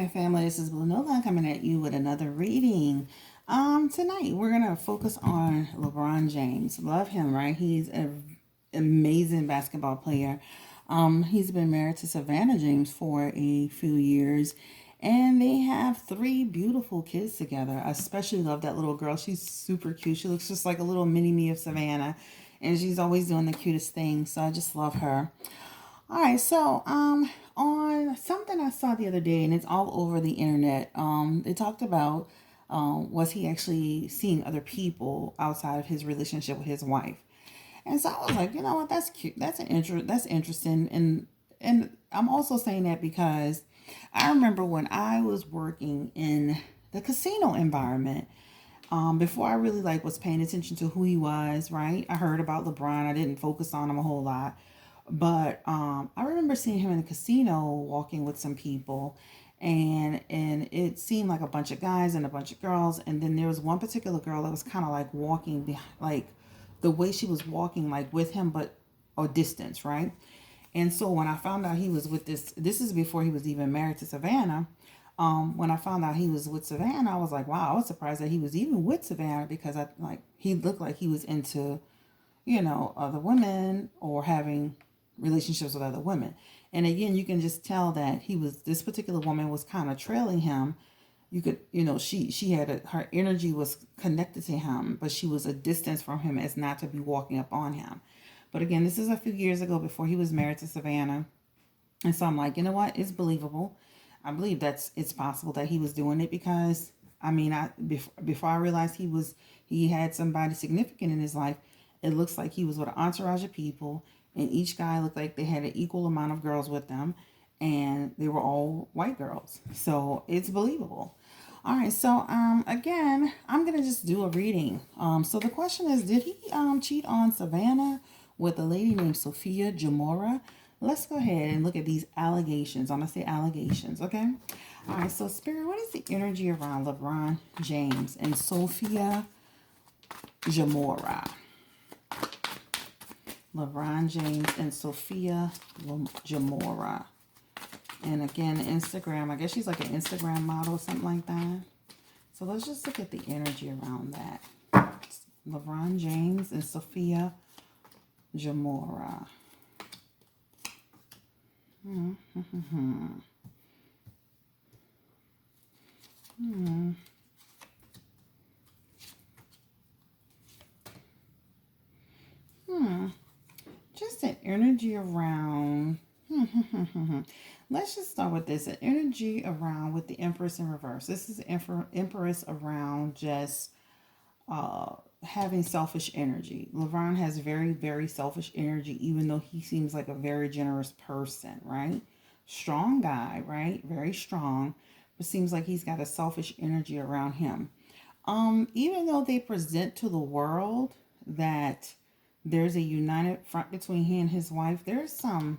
Hi, family. This is Nola coming at you with another reading. Tonight we're gonna focus on LeBron James. Love him, right? He's an amazing basketball player. He's been married to Savannah James for a few years, and they have three beautiful kids together. I especially love that little girl. She's super cute. She looks just like a little mini me of Savannah, and she's always doing the cutest things. So I just love her. All right, so on something I saw the other day, and it's all over the internet. They talked about was he actually seeing other people outside of his relationship with his wife, and so I was like, you know what, that's cute. That's interesting, and I'm also saying that because I remember when I was working in the casino environment. Before I really was paying attention to who he was, right? I heard about LeBron. I didn't focus on him a whole lot. But I remember seeing him in the casino walking with some people, and it seemed like a bunch of guys and a bunch of girls, and then there was one particular girl that was kind of like walking behind, like the way she was walking like with him, but a distance, right? And so when I found out he was with this is before he was even married to Savannah. When I found out he was with Savannah, I was like, wow, I was surprised that he was even with Savannah because I like he looked like he was into other women or having relationships with other women. And again, you can just tell that this particular woman was kind of trailing him. You could, she had her energy was connected to him, but she was a distance from him as not to be walking up on him. But again, this is a few years ago before he was married to Savannah. And so I'm like, you know what? It's believable. I believe it's possible that he was doing it because I mean, before I realized he had somebody significant in his life, it looks like he was with an entourage of people, and each guy looked like they had an equal amount of girls with them, and they were all white girls. So it's believable. All right, so again, I'm gonna just do a reading. So the question is, did he cheat on Savannah with a lady named Sophia Jamora? Let's go ahead and look at these allegations. I'm gonna say allegations, okay? All right, so Spirit, what is the energy around LeBron James and Sophia Jamora? LeBron James and Sophia Jamora. And again, Instagram, I guess she's like an Instagram model or something like that. So let's just look at the energy around that. LeBron James and Sophia Jamora. Just an energy around. Let's just start with this. An energy around with the Empress in reverse. This is Empress around just having selfish energy. LeBron has very, very selfish energy, even though he seems like a very generous person, right? Strong guy, right? Very strong, but seems like he's got a selfish energy around him. Even though they present to the world that there's a united front between he and his wife, there's some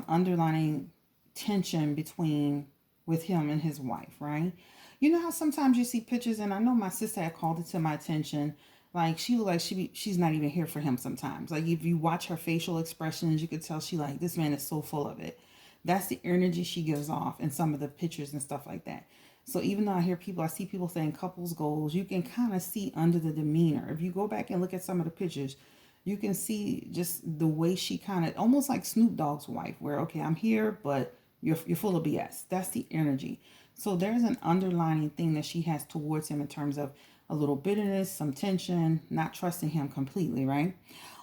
underlying tension between with him and his wife, right? You know how sometimes you see pictures, and I know my sister had called it to my attention. Like she looked like she's not even here for him sometimes. Like if you watch her facial expressions, you could tell she like this man is so full of it. That's the energy she gives off in some of the pictures and stuff like that. So even though I see people saying couples goals, you can kind of see under the demeanor. If you go back and look at some of the pictures, you can see just the way she kind of almost like Snoop Dogg's wife, where okay, I'm here, but you're full of BS. That's the energy. So there's an underlining thing that she has towards him in terms of a little bitterness, some tension, not trusting him completely, right?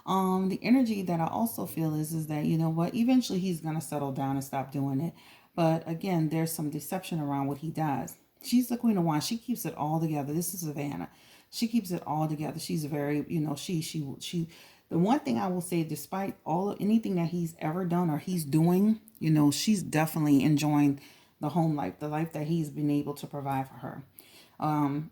The energy that I also feel is that you know what, eventually he's gonna settle down and stop doing it. But again, there's some deception around what he does. She's the Queen of Wands. She keeps it all together. This is Savannah. She keeps it all together. She's very, she. The one thing I will say, despite anything that he's ever done or he's doing, she's definitely enjoying the home life, the life that he's been able to provide for her.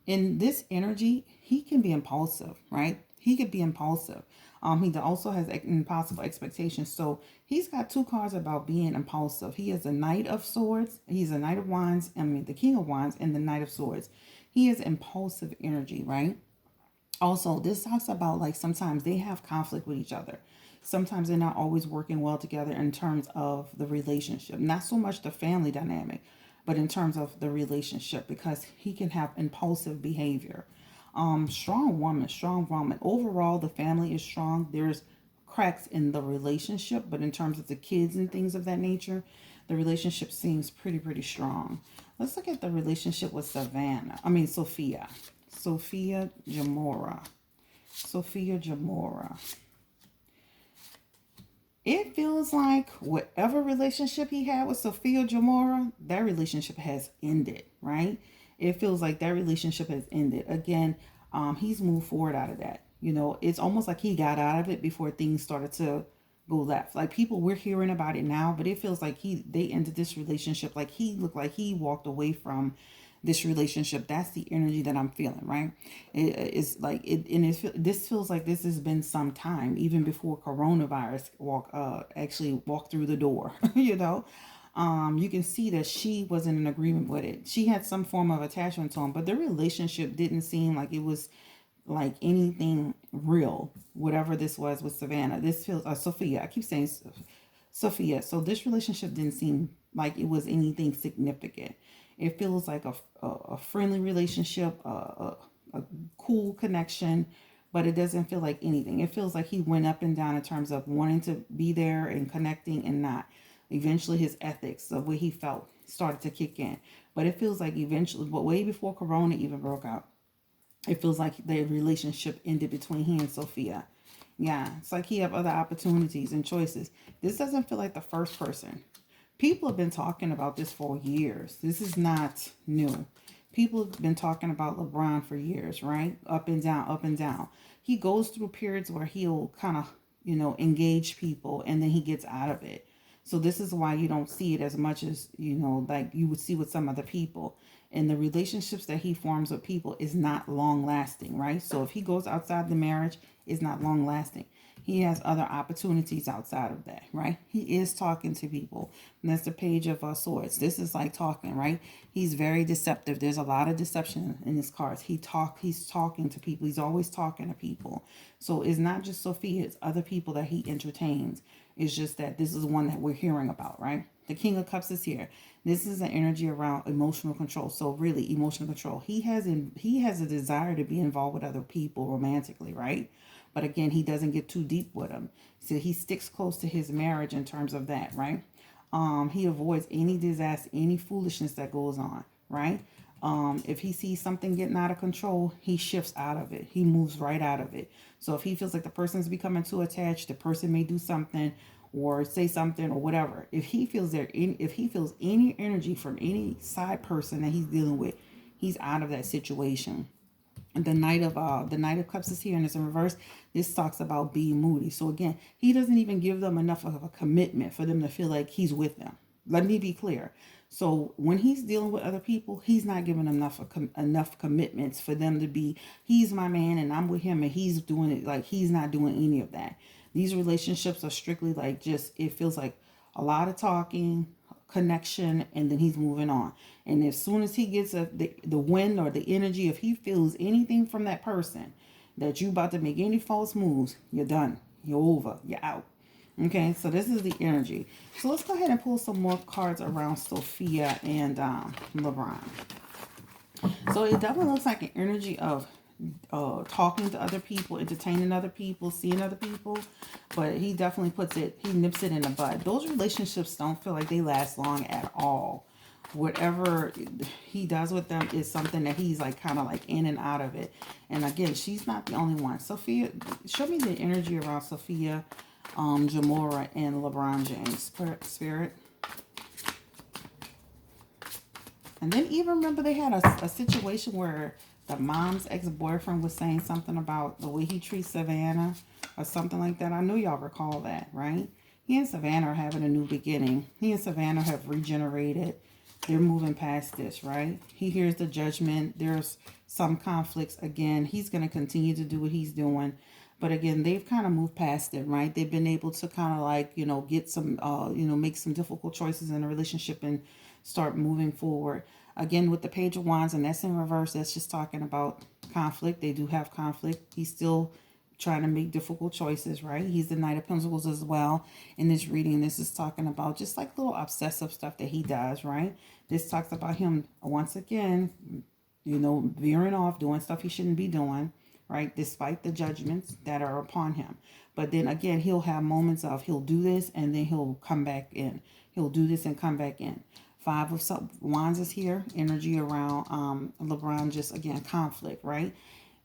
In this energy, he can be impulsive, right? He could be impulsive. He also has impossible expectations. So he's got two cards about being impulsive. He is a Knight of Swords. He's a Knight of Wands. The King of Wands and the Knight of Swords. He is impulsive energy, right? Also, this talks about like sometimes they have conflict with each other. Sometimes they're not always working well together in terms of the relationship. Not so much the family dynamic, but in terms of the relationship, because he can have impulsive behavior. Strong woman, strong woman. Overall, the family is strong. There's cracks in the relationship, but in terms of the kids and things of that nature, the relationship seems pretty strong. Let's look at the relationship with Sophia. Sophia Jamora. Sophia Jamora. It feels like whatever relationship he had with Sophia Jamora, that relationship has ended, right? It feels like that relationship has ended. Again, he's moved forward out of that. It's almost like he got out of it before things started to go left. Like, people, we're hearing about it now, but it feels like they ended this relationship. Like, he looked like he walked away from this relationship. That's the energy that I'm feeling, right? It's like this feels like this has been some time, even before coronavirus actually walked through the door. You can see that she wasn't in agreement with it. She had some form of attachment to him, but the relationship didn't seem like it was like anything real. Whatever this was with Savannah, this feels Sophia. I keep saying Sophia. So this relationship didn't seem like it was anything significant. It feels like a friendly relationship, a cool connection, but it doesn't feel like anything. It feels like he went up and down in terms of wanting to be there and connecting and not. Eventually, his ethics of what he felt started to kick in. But it feels like eventually, but way before Corona even broke out, it feels like the relationship ended between he and Sophia. Yeah, it's like he have other opportunities and choices. This doesn't feel like the first person. People have been talking about this for years. This is not new. People have been talking about LeBron for years, right? Up and down, up and down. He goes through periods where he'll kind of, engage people, and then he gets out of it. So this is why you don't see it as much as, like you would see with some other people. And the relationships that he forms with people is not long lasting, right? So if he goes outside the marriage, it's not long lasting. He has other opportunities outside of that, right? He is talking to people. And that's the Page of Swords. This is like talking, right? He's very deceptive. There's a lot of deception in his cards. He's talking to people. He's always talking to people. So it's not just Sophia, it's other people that he entertains. It's just that this is one that we're hearing about, right? The King of Cups is here. This is an energy around emotional control. So really, emotional control. He has a desire to be involved with other people romantically, right? But again, he doesn't get too deep with them. So he sticks close to his marriage in terms of that, right? He avoids any disaster, any foolishness that goes on, right? If he sees something getting out of control, he shifts out of it. He moves right out of it. So if he feels like the person's becoming too attached, the person may do something or say something or whatever. If he feels any energy from any side person that he's dealing with, he's out of that situation. The Knight of Cups is here and it's in reverse. This talks about being moody. So again, he doesn't even give them enough of a commitment for them to feel like he's with them. Let me be clear. So when he's dealing with other people, he's not giving enough commitments for them to be, he's my man and I'm with him and he's doing it. Like, he's not doing any of that. These relationships are strictly like, just, it feels like a lot of talking, connection, and then he's moving on. And as soon as he gets the wind or the energy, if he feels anything from that person that you about to make any false moves, you're done. You're over. You're out. Okay, so this is the energy. So let's go ahead and pull some more cards around Sophia and LeBron. So it definitely looks like an energy of talking to other people, entertaining other people, seeing other people. But he definitely he nips it in the bud. Those relationships don't feel like they last long at all. Whatever he does with them is something that he's like kind of like in and out of it. And again, she's not the only one. Sophia, show me the energy around Sophia, Jamora, and LeBron James. Spirit. And then even remember they had a situation where the mom's ex-boyfriend was saying something about the way he treats Savannah or something like that. I know y'all recall that, right? He and Savannah are having a new beginning. He and Savannah have regenerated. They're moving past this, right? He hears the judgment. There's some conflicts. Again, he's going to continue to do what he's doing. But again, they've kind of moved past it, right? They've been able to kind of like, get some, make some difficult choices in a relationship and start moving forward. Again, with the Page of Wands, and that's in reverse, that's just talking about conflict. They do have conflict. He's still trying to make difficult choices, right? He's the Knight of Pentacles as well. In this reading, this is talking about just like little obsessive stuff that he does, right? This talks about him, once again, veering off, doing stuff he shouldn't be doing, right? Despite the judgments that are upon him. But then again, he'll have moments of he'll do this and then he'll come back in. He'll do this and come back in. Five of Wands is here. Energy around LeBron, just again, conflict, right?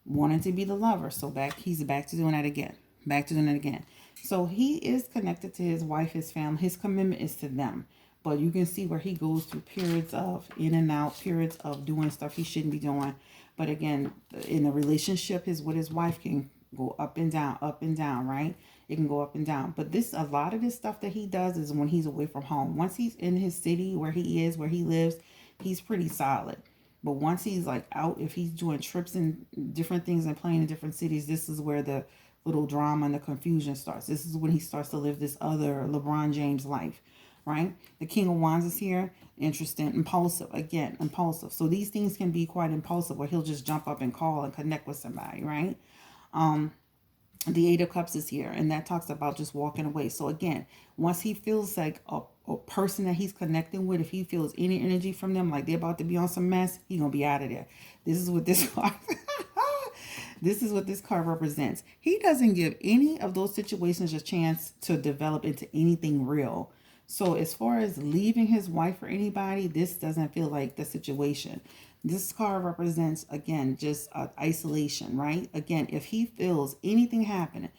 Wanting to be the lover. So he's back to doing that again. Back to doing it again. So he is connected to his wife, his family. His commitment is to them. But you can see where he goes through periods of in and out, periods of doing stuff he shouldn't be doing. But again, in a relationship, with his wife can go up and down, right? It can go up and down. But a lot of this stuff that he does is when he's away from home. Once he's in his city, where he is, where he lives, he's pretty solid. But once he's like out, if he's doing trips and different things and playing in different cities, this is where the little drama and the confusion starts. This is when he starts to live this other LeBron James life, right? The King of Wands is here. Interesting. Impulsive. Again, impulsive. So these things can be quite impulsive, where he'll just jump up and call and connect with somebody, right? The Eight of Cups is here, and that talks about just walking away. So again, once he feels like a person that he's connecting with, if he feels any energy from them, like they're about to be on some mess, he's gonna be out of there. This is what this card this is what this card represents. He doesn't give any of those situations a chance to develop into anything real. So as far as leaving his wife or anybody, this doesn't feel like the situation. This card represents, again, just isolation, right? Again, if he feels anything happening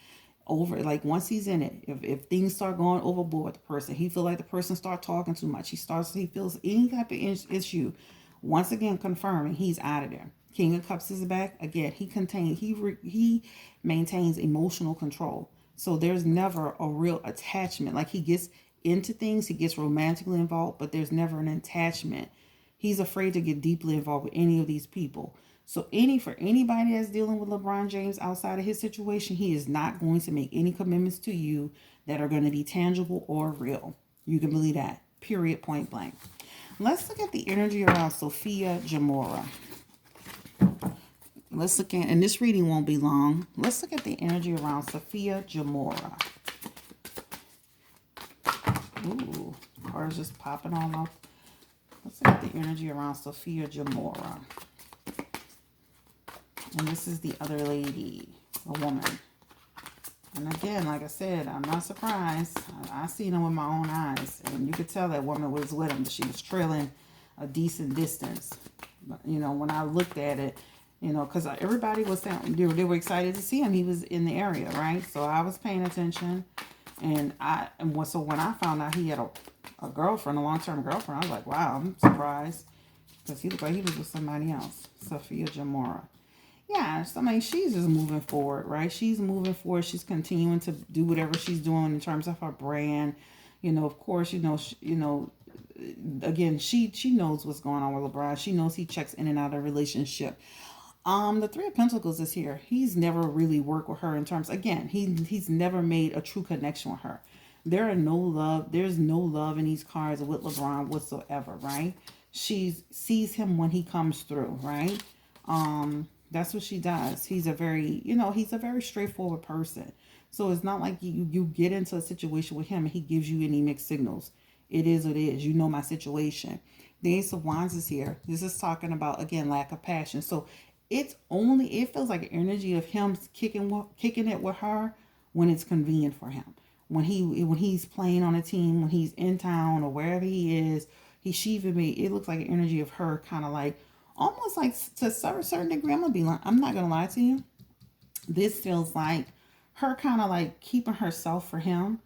over, like once he's in it, if things start going overboard with the person, he feels like the person start talking too much, he feels any type of issue, once again, confirming he's out of there. King of Cups is back. Again, he maintains emotional control. So there's never a real attachment. Like he gets into things, he gets romantically involved, but there's never an attachment. He's afraid to get deeply involved with any of these people. So for anybody that's dealing with LeBron James outside of his situation, he is not going to make any commitments to you that are going to be tangible or real. You can believe that. Period. Point blank. Let's look at the energy around Sophia Jamora. Let's look at, and this reading won't be long. Let's look at the energy around Sophia Jamora. Ooh, cards just popping all off. Let's look at the energy around Sophia Jamora. And this is the other lady, a woman. And again, like I said, I'm not surprised. I seen him with my own eyes. And you could tell that woman was with him, but she was trailing a decent distance. But, when I looked at it, because everybody was saying, they were excited to see him. He was in the area, right? So I was paying attention. So when I found out he had a girlfriend, a long-term girlfriend, I was like, wow, I'm surprised. Because he looked like he was with somebody else. Sophia Jamora. Yeah, so, she's just moving forward, right? She's moving forward. She's continuing to do whatever she's doing in terms of her brand. Of course, again, she knows what's going on with LeBron. She knows he checks in and out of a relationship. The Three of Pentacles is here. He's never really worked with her in terms, again, he's never made a true connection with her. There's no love in these cards with LeBron whatsoever, right? She sees him when he comes through, right? That's what she does. He's a very straightforward person. So it's not like you get into a situation with him and he gives you any mixed signals. It is what it is. My situation. The Ace of Wands is here. This is talking about, again, lack of passion. So it feels like an energy of him kicking it with her when it's convenient for him. When he's playing on a team, when he's in town or wherever he is, it looks like an energy of her kind of like, almost like to a certain degree, I'm not gonna lie to you. This feels like her kind of like keeping herself for him,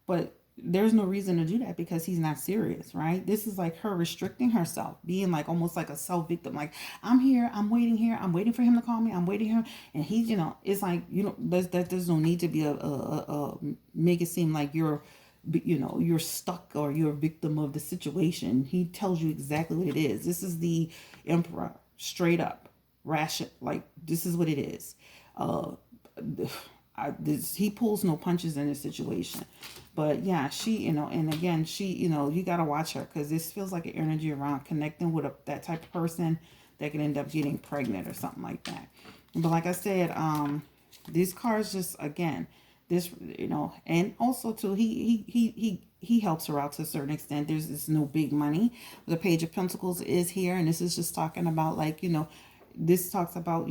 but there's no reason to do that because he's not serious, right? This is like her restricting herself, being like almost like a self-victim. Like, I'm here, I'm waiting for him to call me, I'm waiting here. And he's, it's like, there's no need to be make it seem like you're stuck or you're a victim of the situation. He tells you exactly what it is. This is the Emperor, straight up, ration. Like, this is what it is. He pulls no punches in this situation. But yeah, she, and again, she, you got to watch her because this feels like an energy around connecting with that type of person that can end up getting pregnant or something like that. But like I said, These cards just, again, this, and also too, he helps her out to a certain extent. There's no big money. The Page of Pentacles is here, and this is just talking about, like, this talks about,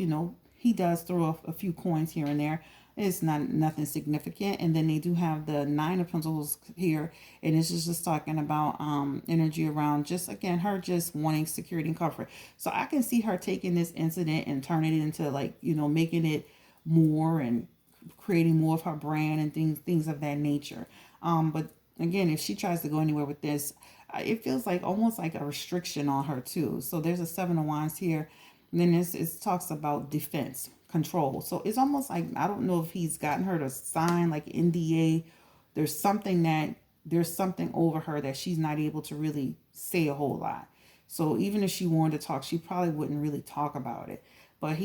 he does throw a few coins here and there. It's not nothing significant. And then they do have the Nine of Pentacles here, and this is just talking about energy around, just again, her just wanting security and comfort. So I can see her taking this incident and turning it into, like, making it more and creating more of her brand and things of that nature. But again, if she tries to go anywhere with this, it feels like almost like a restriction on her too. So there's a Seven of Wands here. And then it talks about defense, control. So it's almost like, I don't know if he's gotten her to sign like NDA. There's something over her that she's not able to really say a whole lot. So even if she wanted to talk, she probably wouldn't really talk about it. But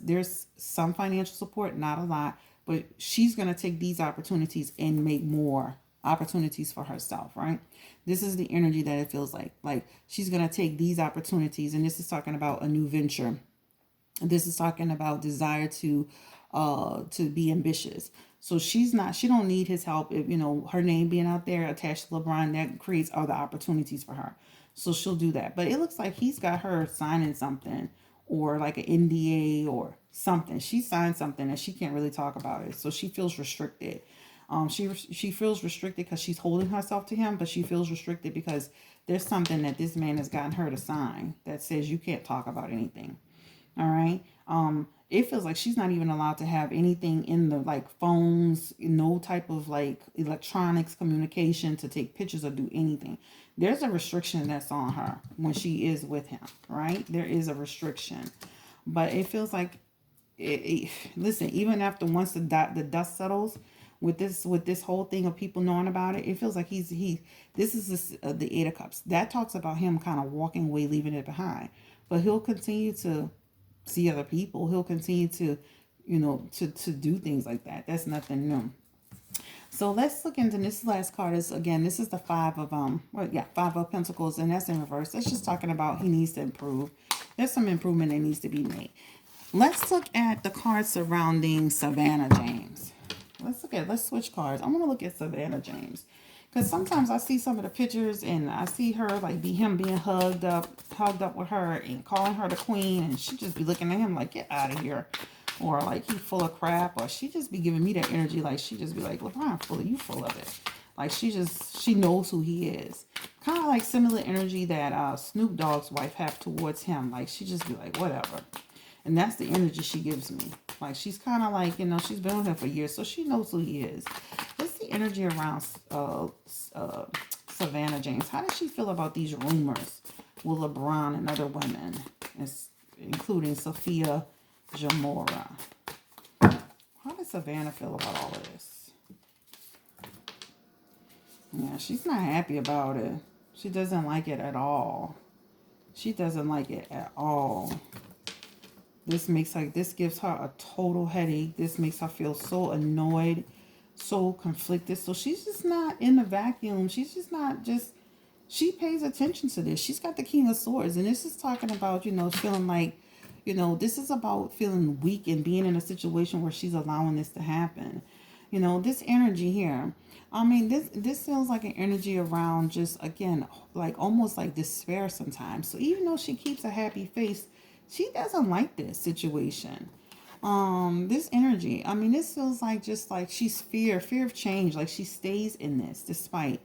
there's some financial support, not a lot, but she's going to take these opportunities and make more opportunities for herself, right? This is the energy that it feels like. Like, she's going to take these opportunities, and this is talking about a new venture. This is talking about desire to be ambitious. So she don't need his help. If, her name being out there attached to LeBron, that creates other opportunities for her. So she'll do that. But it looks like he's got her signing something, or like an NDA or something. She signed something and she can't really talk about it. So she feels restricted. She feels restricted because she's holding herself to him, but she feels restricted because there's something that this man has gotten her to sign that says you can't talk about anything. All right. It feels like she's not even allowed to have anything in the, like, phones, no type of like electronics communication, to take pictures or do anything. There's a restriction that's on her when she is with him, right? There is a restriction, but it feels like listen, even after, once the dust settles with this whole thing of people knowing about it, it feels like this is the Eight of Cups. That talks about him kind of walking away, leaving it behind, but he'll continue to see other people. He'll continue to, to do things like that. That's nothing new. So let's look into this last card. This is the Five of Pentacles, and that's in reverse. That's just talking about he needs to improve. There's some improvement that needs to be made. Let's look at the cards surrounding Savannah James. Let's switch cards. I'm going to look at Savannah James, because sometimes I see some of the pictures and I see her, like, him being hugged up with her and calling her the queen, and she just be looking at him like, get out of here. Or like, he full of crap. Or she just be giving me that energy, like, she just be like, LeBron, you full of it. Like, she knows who he is. Kind of like similar energy that Snoop Dogg's wife have towards him. Like, she just be like, whatever. And that's the energy she gives me. Like, she's kind of like, she's been with him for years, so she knows who he is. What's the energy around Savannah James? How does she feel about these rumors with LeBron and other women, including Sophia Jamora? How does Savannah feel about all of this? Yeah, she's not happy about it. She doesn't like it at all. She doesn't like it at all. This gives her a total headache. This makes her feel so annoyed, so conflicted. So she's just not in the vacuum. She's just not she pays attention to this. She's got the King of Swords. And this is talking about, feeling like, this is about feeling weak and being in a situation where she's allowing this to happen. This energy here. I mean, this feels like an energy around just, again, like almost like despair sometimes. So even though she keeps a happy face, she doesn't like this situation. This energy, I mean, this feels like just like she's fear of change. Like, she stays in this despite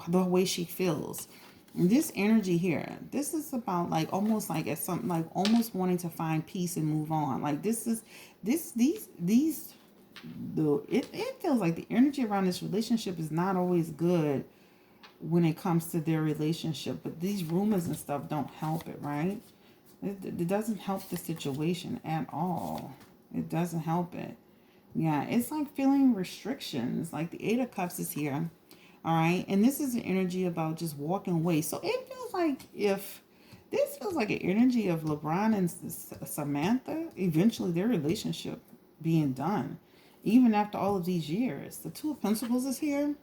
the way she feels. And this energy here, this is about like almost like it's something like almost wanting to find peace and move on. Like, it feels like the energy around this relationship is not always good when it comes to their relationship. But these rumors and stuff don't help it, right? It doesn't help the situation at all. It doesn't help it. Yeah, it's like feeling restrictions. Like, the Eight of Cups is here. All right. And this is an energy about just walking away. So it feels like this feels like an energy of LeBron and Samantha, eventually their relationship being done, even after all of these years. The Two of Pentacles is here.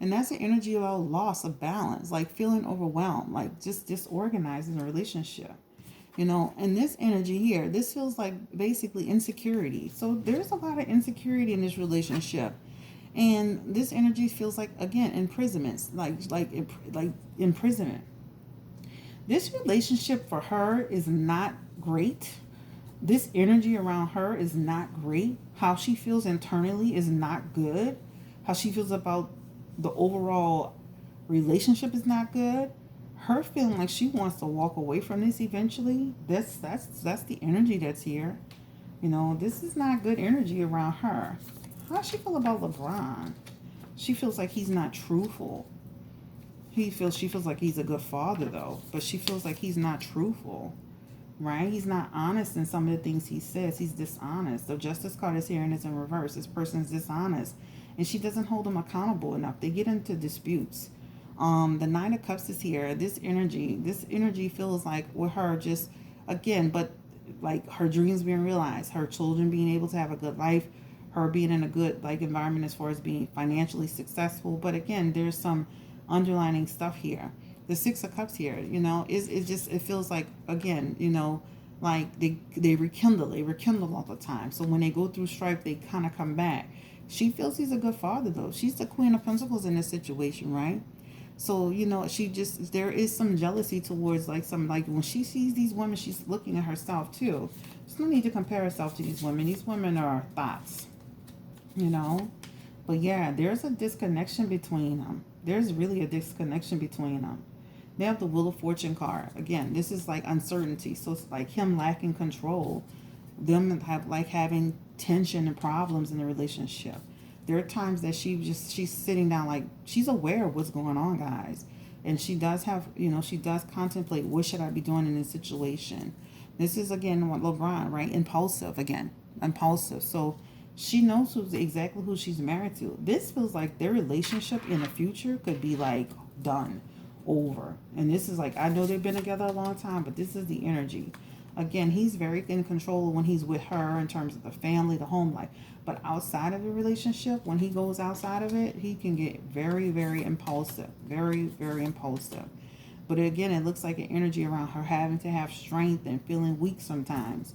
And that's an energy about loss of balance, like feeling overwhelmed, like just disorganized in a relationship. You know, and this energy here, this feels like basically insecurity. So there's a lot of insecurity in this relationship. And this energy feels like, again, imprisonments, like imprisonment. This relationship for her is not great. This energy around her is not great. How she feels internally is not good. How she feels about the overall relationship is not good. Her feeling like she wants to walk away from this eventually. That's the energy that's here. You know, this is not good energy around her. How does she feel about LeBron? She feels like he's not truthful. She feels like he's a good father though, but she feels like he's not truthful. Right? He's not honest in some of the things he says. He's dishonest. The justice card is here and it's in reverse. This person is dishonest. And she doesn't hold him accountable enough. They get into disputes. The Nine of Cups is here. This energy feels like with her just again, but like her dreams being realized, her children being able to have a good life, her being in a good like environment as far as being financially successful. But again, there's some underlining stuff here. The Six of Cups here, you know, is it just it feels like again, you know, like they rekindle all the time. So when they go through strife, they kind of come back. She feels he's a good father though. She's the Queen of Pentacles in this situation, right? So, you know, she just, there is some jealousy towards like some, like when she sees these women, she's looking at herself too. There's no need to compare herself to these women. These women are thoughts, you know? But yeah, there's a disconnection between them. There's really a disconnection between them. They have the Wheel of Fortune card. Again, this is like uncertainty. So it's like him lacking control. Them have like having tension and problems in the relationship. There are times that she's sitting down like she's aware of what's going on, guys. And she does have, you know, she does contemplate what should I be doing in this situation. This is again what LeBron, right? Impulsive again. Impulsive. So she knows exactly who she's married to. This feels like their relationship in the future could be like done, over. And this is like, I know they've been together a long time, but this is the energy. Again, he's very in control when he's with her in terms of the family, the home life. But outside of the relationship, when he goes outside of it, he can get very, very impulsive. Very, very impulsive. But again, it looks like an energy around her having to have strength and feeling weak sometimes.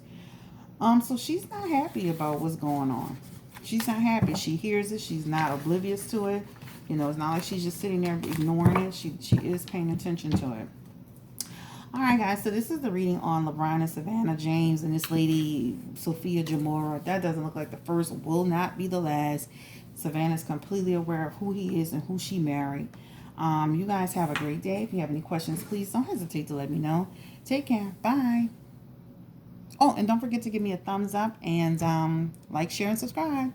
So she's not happy about what's going on. She's not happy. She hears it. She's not oblivious to it. You know, it's not like she's just sitting there ignoring it. She is paying attention to it. All right, guys. So this is the reading on LeBron and Savannah James and this lady, Sophia Jamora. That doesn't look like the first. Will not be the last. Savannah's completely aware of who he is and who she married. You guys have a great day. If you have any questions, please don't hesitate to let me know. Take care. Bye. Oh, and don't forget to give me a thumbs up and like, share, and subscribe.